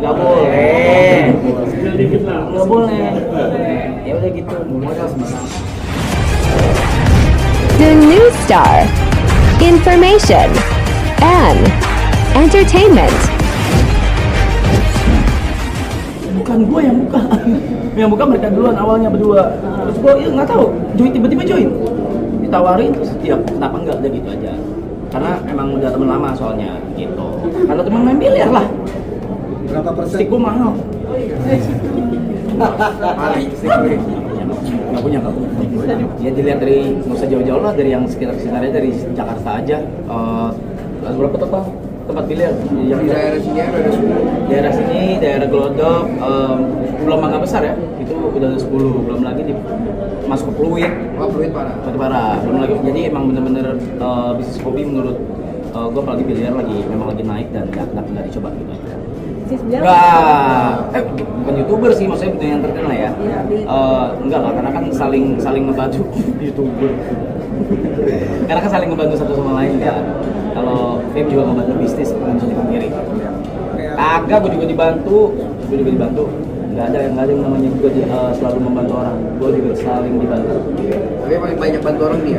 Nggak boleh. Nggak boleh. Ya udah gitu. Modal sembarang. The New Star. Information and entertainment. Bukan gue yang buka. Yang buka mereka duluan awalnya berdua. Terus gue nggak tahu. Join tiba-tiba join. Ditawarin terus dia kenapa enggak udah gitu aja. Karena emang udah temen lama soalnya gitu. Kalau temen main biliar lah. Berapa persen? Stick gue mahal. Mari, Nggak punya. Ya dilihat dari nggak usah jauh-jauh lah, dari yang sekitar-sekitarnya, dari Jakarta aja. Berapa total tempat biliar? di daerah sini ada 10. Daerah sini, daerah Glodok, belum Mangga Besar ya, itu udah ada 10, belum lagi di masuk ke Pluit. Oh, Pluit parah. Parah, belum lagi. Jadi emang bener-bener bisnis kopi menurut gue, apalagi biliar memang lagi naik dan nggak dicoba gitu aja. Enggak, bukan YouTuber sih, maksudnya yang terkenal ya. Enggak lah, karena kan saling ngebantu YouTuber. Karena kan saling ngebantu satu sama lain kan. Kalau Fame juga ngebantu bisnis, bukan bisa dipungkiri. Kagak, gue juga dibantu. Nggak ada yang namanya juga selalu membantu orang. Gue juga saling dibantu. Tapi paling banyak bantu orang dia.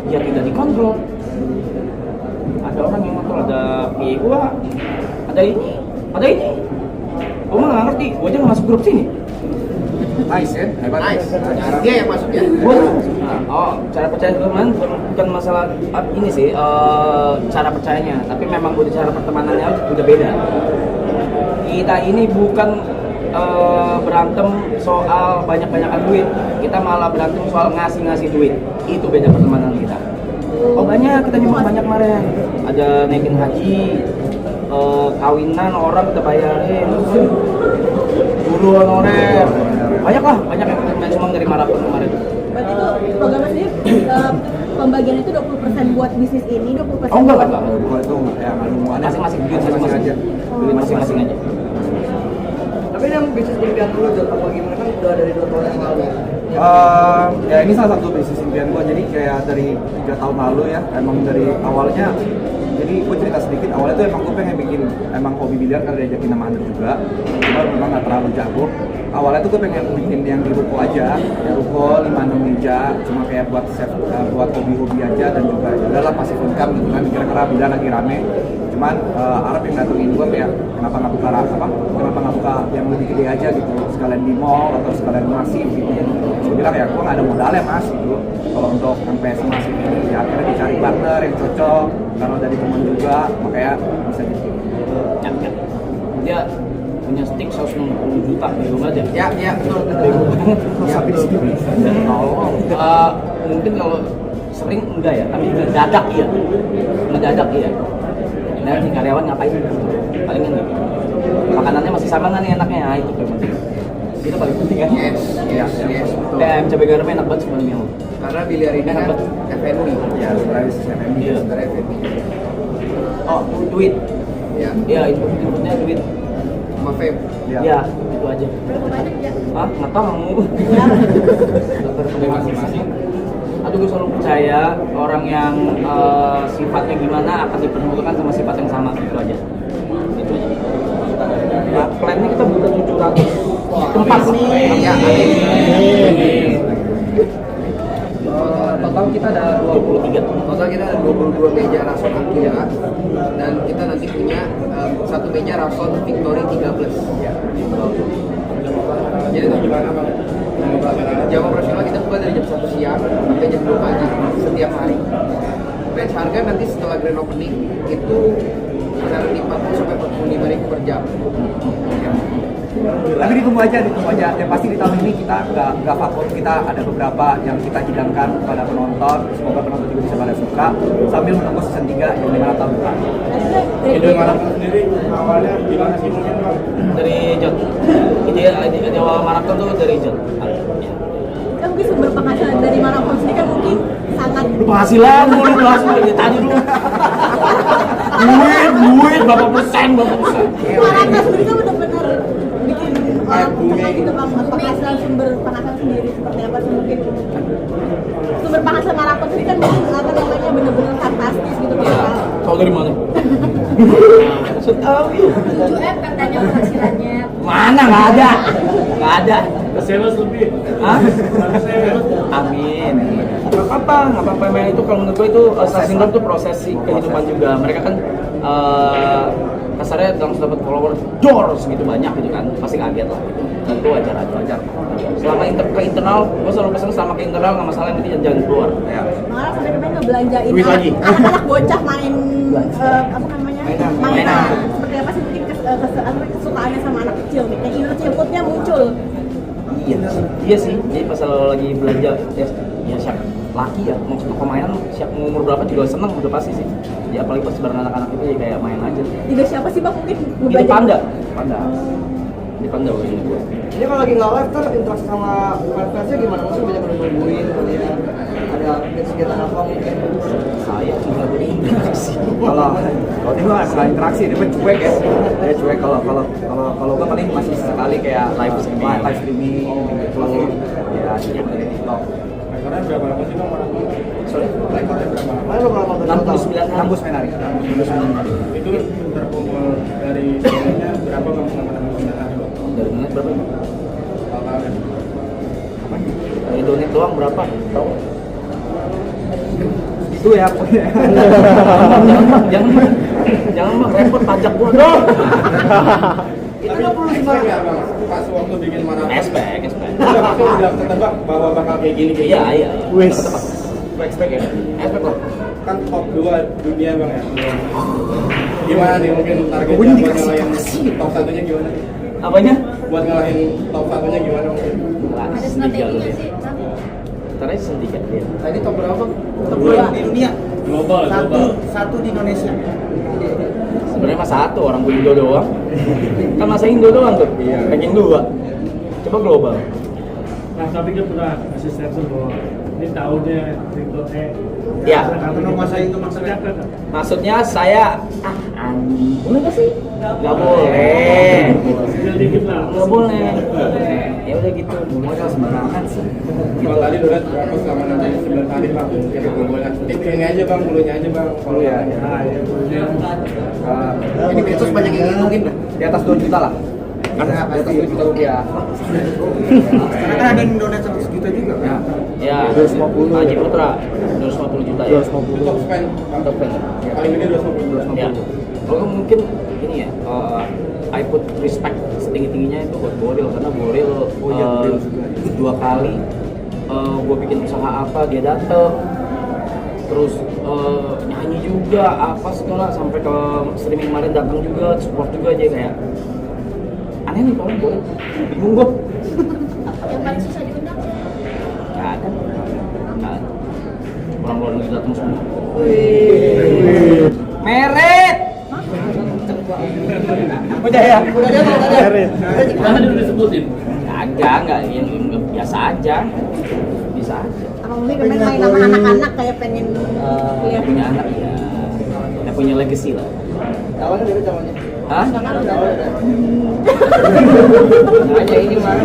Ya tidak dikontrol. Ada orang yang kontrol, ada PA gua, ada ini. Gua mah nggak ngerti, gua aja nggak masuk grup sini. Nice ya, hebat. Nice. Dia yang masuk ya. Cara percaya teman bukan masalah ini sih, cara percayanya, tapi memang udah cara pertemanannya udah beda. Kita ini bukan berantem soal banyak-banyakan duit, kita malah berantem soal ngasih duit. Itu beda pertemanan kita. Oh banyak, kita nyumbang banyak kemarin. Ada naikin haji, kawinan orang kita bayarin, guru honorer, banyak yang kita nyumbang dari maraton kemarin. Berarti itu programnya sendiri pembagian itu 20% buat bisnis ini, 20% Oh enggak. Bukan itu ya, Masing-masing duit masing-masing aja. Tapi yang bisnis impian dulu Jod, apa gimana kan udah dari 2 tahun yang lalu. Ya ini salah satu bisnis impian gue, jadi kayak dari 3 tahun lalu ya, emang dari awalnya. Jadi gue cerita sedikit, awalnya tuh emang gue pengen bikin emang hobi biliar karena diajakin sama Andre juga. Cuma memang gak terlalu jago. Awalnya tuh gue pengen bikin yang di ruko aja, ya ruko 5-6 meja, cuma kayak buat hobi-hobi aja, dan juga ya udahlah passive income gitu kan, kira-kira biliar lagi rame. Cuman Arab yang datengin gue kayak kenapa nggak buka yang lebih gede aja gitu, sekalian di mall atau sekalian masif gitu. Gue bilang ya gue nggak ada modalnya mas gitu, kalau untuk sampai semasif ini ya akhirnya dicari partner yang cocok, karena dari teman juga makanya bisa gitu. Dia punya stick 160 juta, bingung aja. Ya betul. Sampai di sini. Mungkin kalau sering enggak ya, tapi ngedadak iya. Nah, si karyawan ngapain? Paling kan gitu. Makanannya masih sama nggak nih enaknya? Nah, itu paling penting. Itu paling penting kan? Yes. Dan cabai garamnya enak banget sebenarnya. Karena biliar ini kan F&B. Ya, sebenarnya F&B. Sebenarnya F&B. Oh, duit. Ya. Iya, itu inputnya duit. Sama Fame. Ya, itu aja. Berapa banyak ya? Nggak tahu. Dokter masing-masing. Aduh, gue selalu percaya orang yang sifatnya gimana akan dipertemukan sama sifat yang sama, itu aja. Nah, plannya kita buka 700 tempat nih. Ya, Total kita ada 22 meja rason Akia, dan kita nanti punya satu meja rason Victory 3+. Jadi itu gimana Bang? Jam operasional kita buka dari jam 1 siang sampai jam 2 pagi setiap hari. Range harga nanti setelah grand opening itu kisaran di 40 sampai 45 ribu per jam. Tapi ditunggu aja. Yang pasti di tahun ini kita nggak vakum, kita ada beberapa yang kita hidangkan kepada penonton. Semoga penonton juga bisa pada suka sambil menunggu season 3 yang dimana tahun depan. Dari Marathon sendiri awalnya gimana sih mungkin Bang? Dari John. Ide awal maraton tuh dari John. kan mungkin sumber penghasilan dari Marathon sendiri kan mungkin sangat Penghasilan dulu dari tadi dulu. Duit berapa persen. Marathon sendiri kan benar-benar bikin orang senang gitu bang. Penghasilan sumber penghasilan sendiri seperti apa sih mungkin sumber penghasilan Marathon sendiri kan mungkin apa namanya benar-benar fantastis gitu bang. Tahu dari mana? Maksud tahu yuk. 7M katanya penghasilannya. Mana nggak ada. Sales lebih. Hah? Amin. Nggak apa-apa memang itu kalau menurut gue itu star syndrome itu proses kehidupan juga. Mereka kan kasarnya langsung dapat follower segitu banyak gitu kan, pasti kaget lah gitu. Dan itu wajar. Selama ke internal, gue selalu pesan selama ke internal nggak masalah, yang penting jangan keluar. Ya. Malah sampai kemarin ngebelanjain Duit lagi. anak-anak bocah main apa namanya? Mainan. Seperti apa sih mungkin kesukaannya sama anak kecil nih? Kayak inner childhood-nya muncul. Iya sih, jadi pas lo lagi belanja ya siap laki ya, mau mainan siap mau umur berapa juga seneng udah pasti sih. Ya apalagi pas bareng anak-anak itu ya kayak main aja. Juga siapa sih Bang mungkin Itu panda. Di panda gue ini gue. Ini kalau lagi nggak live kan interaksi sama fansnya gimana? Maksudnya banyak yang nungguin kalian ada kegiatan apa mungkin? Saya juga berinteraksi. Kalau ini mah nggak interaksi, dia mah cuek ya. Dia cuek. Kalau gue paling masih sekali kayak live streaming gitu. Ya, dari TikTok. Rekornya berapa lama sih bang? Sorry. Rekornya berapa lama? Mana berapa lama? 69 hari. Kampus Menari. Itu terkumpul dari sebenarnya berapa bang teman-teman hari bang? Dari mana berapa? Totalnya. Dari donate doang berapa? Tahu? Itu ya pokoknya. Jangan bang, repot pajak gua dong. Itu 25 ya bang, pas waktu bikin mana? Expect. Pasti udah ketebak bahwa bakal kayak gini Iya. Wes. Gue expect ya. Expect lah. Kan top 2 dunia bang ya. Gimana nih mungkin targetnya Gue ini buat dikasih ngalahin top satunya gimana? Apanya? Buat ngalahin top satunya gimana mungkin? Ada strategi nggak sih? Ntar aja sedikit dia. Tadi top berapa? Top 2 di dunia. Global. Satu di Indonesia. Sebenarnya mah satu, orang gue Indo doang. Kan masa Indo doang tuh. Iya. Ranking 2. Coba global. Nah tapi kan pernah kasih statement bahwa ini tahunnya triple E. Ya. Atau masa itu maksudnya apa? Maksudnya saya boleh nggak sih? Nggak boleh. Tinggal dikit lah. Nggak boleh. Ya udah gitu. Modal sembarangan sih. Kalau tadi udah berapa selama nanti 9 hari bang? Kita global. Ini aja bang, bulunya aja bang. Kalau ya. Ah ya bulunya. Ini medsos banyak yang ngitungin dah. Di atas 2 juta lah. Kan di atas 2 juta rupiah. Karena kan ada yang donate 100 juta juga. Ya. Ya. 250. Haji Putra 250 juta ya. Itu top spend bang. Top spend. Paling gede 250. Ya. Kalau mungkin ini ya, I put respect setinggi-tingginya itu buat Boril, karena Boril dua kali gue bikin usaha apa dia dateng, terus nyanyi juga apa segala, sampai ke streaming kemarin datang juga, support juga aja kayak aneh nih kalau Boril, bingung gue. Yang paling susah diundang? Nggak ada. Orang luar negeri datang semua. Meret. Udah ya? Karena dia udah disebutin. Enggak, yang biasa aja. Bisa aja. Apa mungkin kemarin main sama anak-anak kayak pengen lihat Punya anak ya. Kita punya legacy lah. Awalnya dari calonnya. Hah? Awalnya dari. Aja ini mah.